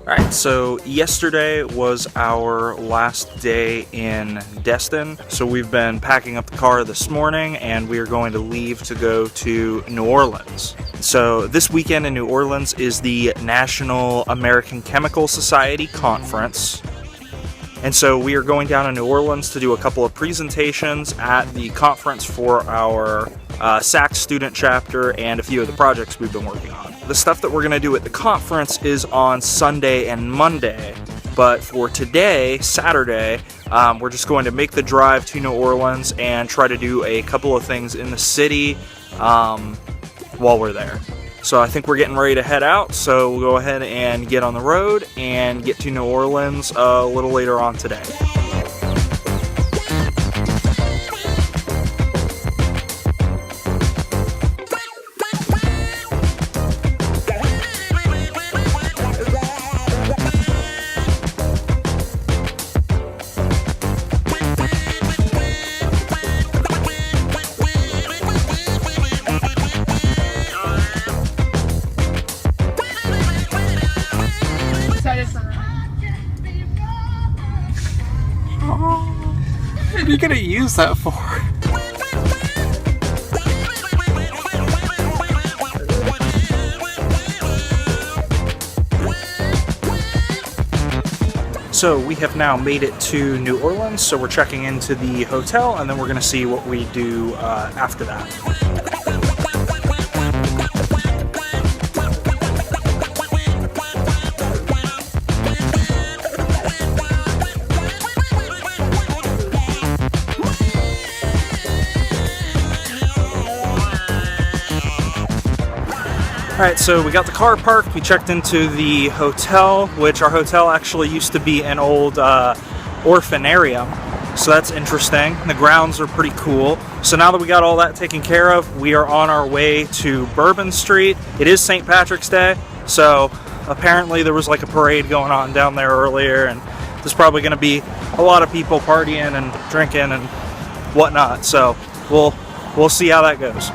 Alright, so yesterday was our last day in Destin, so we've been packing up the car this morning and we are going to leave to go to New Orleans. So this weekend in New Orleans is the National American Chemical Society Conference. And so we are going down to New Orleans to do a couple of presentations at the conference for our SAC student chapter and a few of the projects we've been working on. The stuff that we're going to do at the conference is on Sunday and Monday, but for today, Saturday, we're just going to make the drive to New Orleans and try to do a couple of things in the city while we're there. So I think we're getting ready to head out, so we'll go ahead and get on the road and get to New Orleans a little later on today. What are you gonna use that for? So we have now made it to New Orleans, so we're checking into the hotel and then we're gonna see what we do after that. Alright, so we got the car parked, we checked into the hotel, which our hotel actually used to be an old orphanarium, so that's interesting. The grounds are pretty cool. So now that we got all that taken care of, we are on our way to Bourbon Street. It is St. Patrick's Day, so apparently there was like a parade going on down there earlier, and there's probably going to be a lot of people partying and drinking and whatnot, so we'll see how that goes.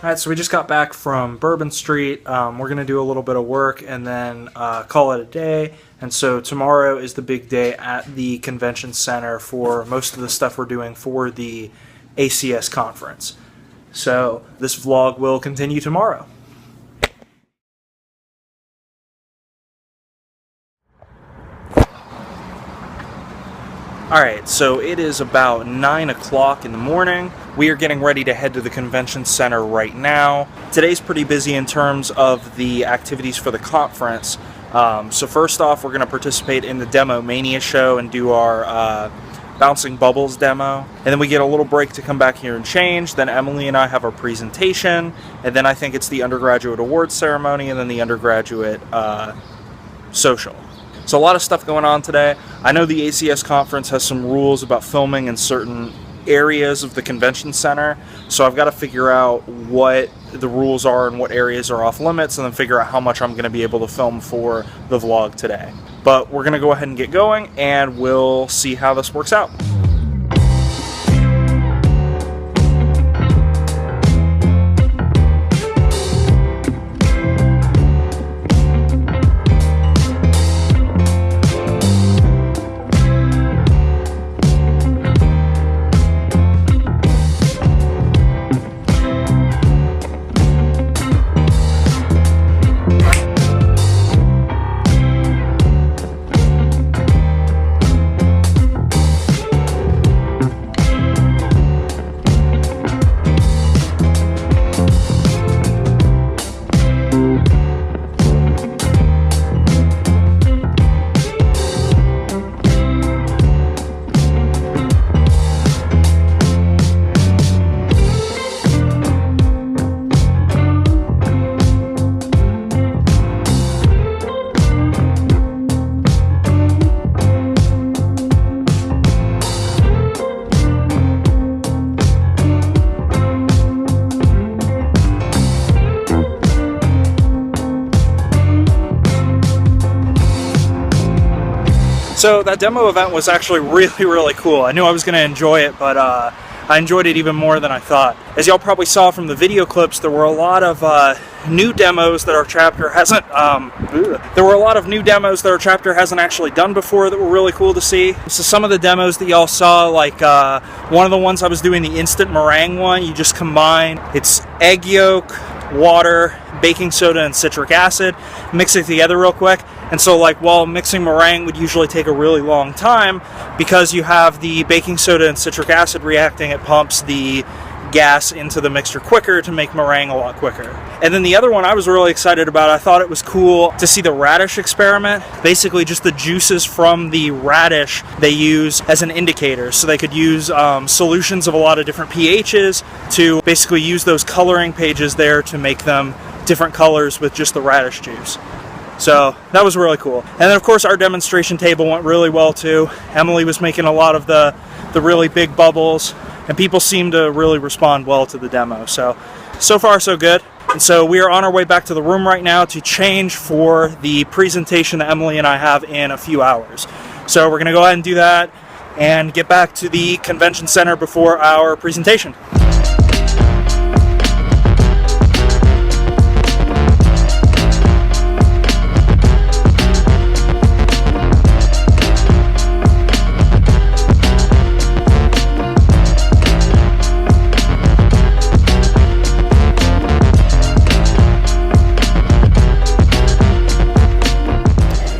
Alright, so we just got back from Bourbon Street. We're going to do a little bit of work and then call it a day. And so tomorrow is the big day at the convention center for most of the stuff we're doing for the ACS conference. So this vlog will continue tomorrow. Alright, so it is about 9 o'clock in the morning. We are getting ready to head to the convention center right now. Today's pretty busy in terms of the activities for the conference. So first off, we're going to participate in the Demo Mania show and do our Bouncing Bubbles demo. And then we get a little break to come back here and change. Then Emily and I have our presentation. And then I think it's the undergraduate awards ceremony and then the undergraduate social. So a lot of stuff going on today. I know the ACS conference has some rules about filming in certain areas of the convention center, so I've got to figure out what the rules are and what areas are off limits, and then figure out how much I'm going to be able to film for the vlog today. But we're going to go ahead and get going, and we'll see how this works out. So that demo event was actually really cool. I knew I was going to enjoy it, but I enjoyed it even more than I thought. As y'all probably saw from the video clips, there were a lot of new demos that our chapter hasn't actually done before that were really cool to see. So some of the demos that y'all saw, like one of the ones I was doing, the instant meringue one, you just combine, it's egg yolk, water, baking soda, and citric acid, mix it together real quick. And so, like, while mixing meringue would usually take a really long time, because you have the baking soda and citric acid reacting, it pumps the gas into the mixture quicker to make meringue a lot quicker. And then the other one I was really excited about, I thought it was cool to see the radish experiment. Basically just the juices from the radish they use as an indicator. So they could use solutions of a lot of different pHs to basically use those coloring pages there to make them different colors with just the radish juice. So that was really cool. And then of course our demonstration table went really well too. Emily was making a lot of the really big bubbles, and people seemed to really respond well to the demo. So far so good. And so we are on our way back to the room right now to change for the presentation that Emily and I have in a few hours. So we're going to go ahead and do that and get back to the convention center before our presentation.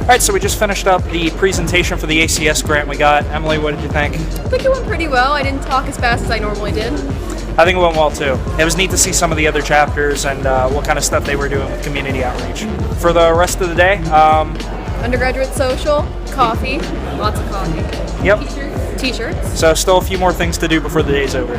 Alright, so we just finished up the presentation for the ACS grant we got. Emily, what did you think? I think it went pretty well. I didn't talk as fast as I normally did. I think it went well too. It was neat to see some of the other chapters and what kind of stuff they were doing with community outreach. For the rest of the day, undergraduate social, coffee, lots of coffee. Yep. T-shirts. So still a few more things to do before the day's over.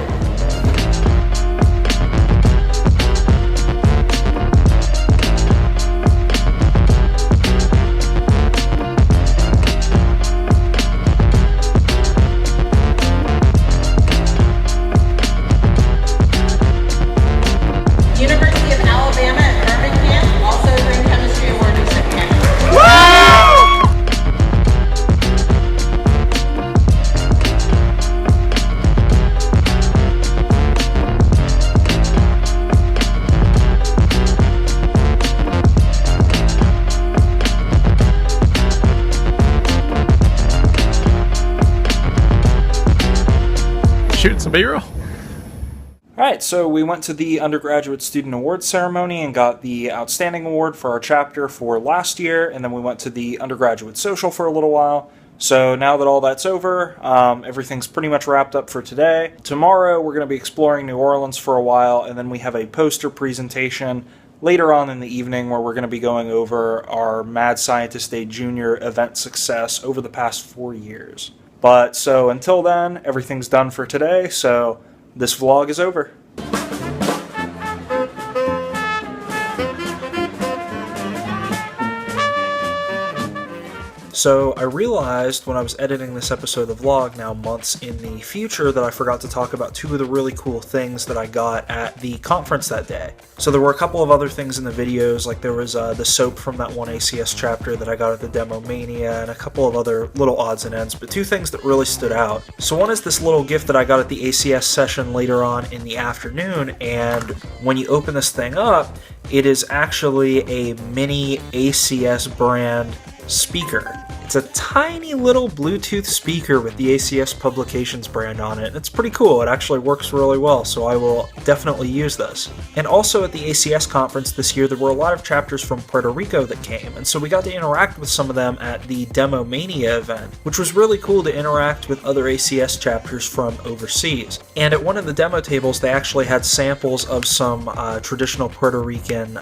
Shooting some B-roll. Alright, so we went to the undergraduate student awards ceremony and got the outstanding award for our chapter for last year, and then we went to the undergraduate social for a little while. So now that all that's over, everything's pretty much wrapped up for today. Tomorrow we're going to be exploring New Orleans for a while, and then we have a poster presentation later on in the evening where we're going to be going over our Mad Scientist Day Junior event success over the past 4 years. But so until then, everything's done for today, so this vlog is over. So I realized when I was editing this episode of the vlog, now months in the future, that I forgot to talk about two of the really cool things that I got at the conference that day. So there were a couple of other things in the videos, like there was the soap from that one ACS chapter that I got at the Demo Mania, and a couple of other little odds and ends, but two things that really stood out. So one is this little gift that I got at the ACS session later on in the afternoon, and when you open this thing up, it is actually a mini ACS brand speaker. It's a tiny little Bluetooth speaker with the ACS Publications brand on it. It's pretty cool. It actually works really well, so I will definitely use this. And also at the ACS conference this year, there were a lot of chapters from Puerto Rico that came, and so we got to interact with some of them at the Demo Mania event, which was really cool to interact with other ACS chapters from overseas. And at one of the demo tables, they actually had samples of some traditional Puerto Rican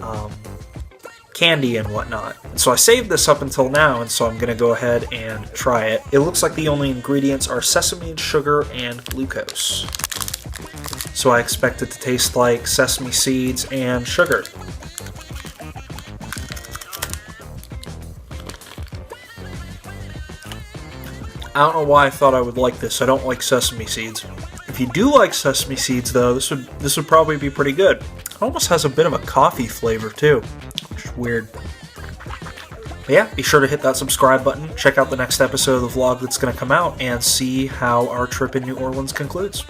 candy and whatnot. So I saved this up until now, and so I'm going to go ahead and try it. It looks like the only ingredients are sesame, sugar, and glucose. So I expect it to taste like sesame seeds and sugar. I don't know why I thought I would like this. I don't like sesame seeds. If you do like sesame seeds, though, this would probably be pretty good. It almost has a bit of a coffee flavor, too. Weird. But yeah, be sure to hit that subscribe button, check out the next episode of the vlog that's going to come out, and see how our trip in New Orleans concludes.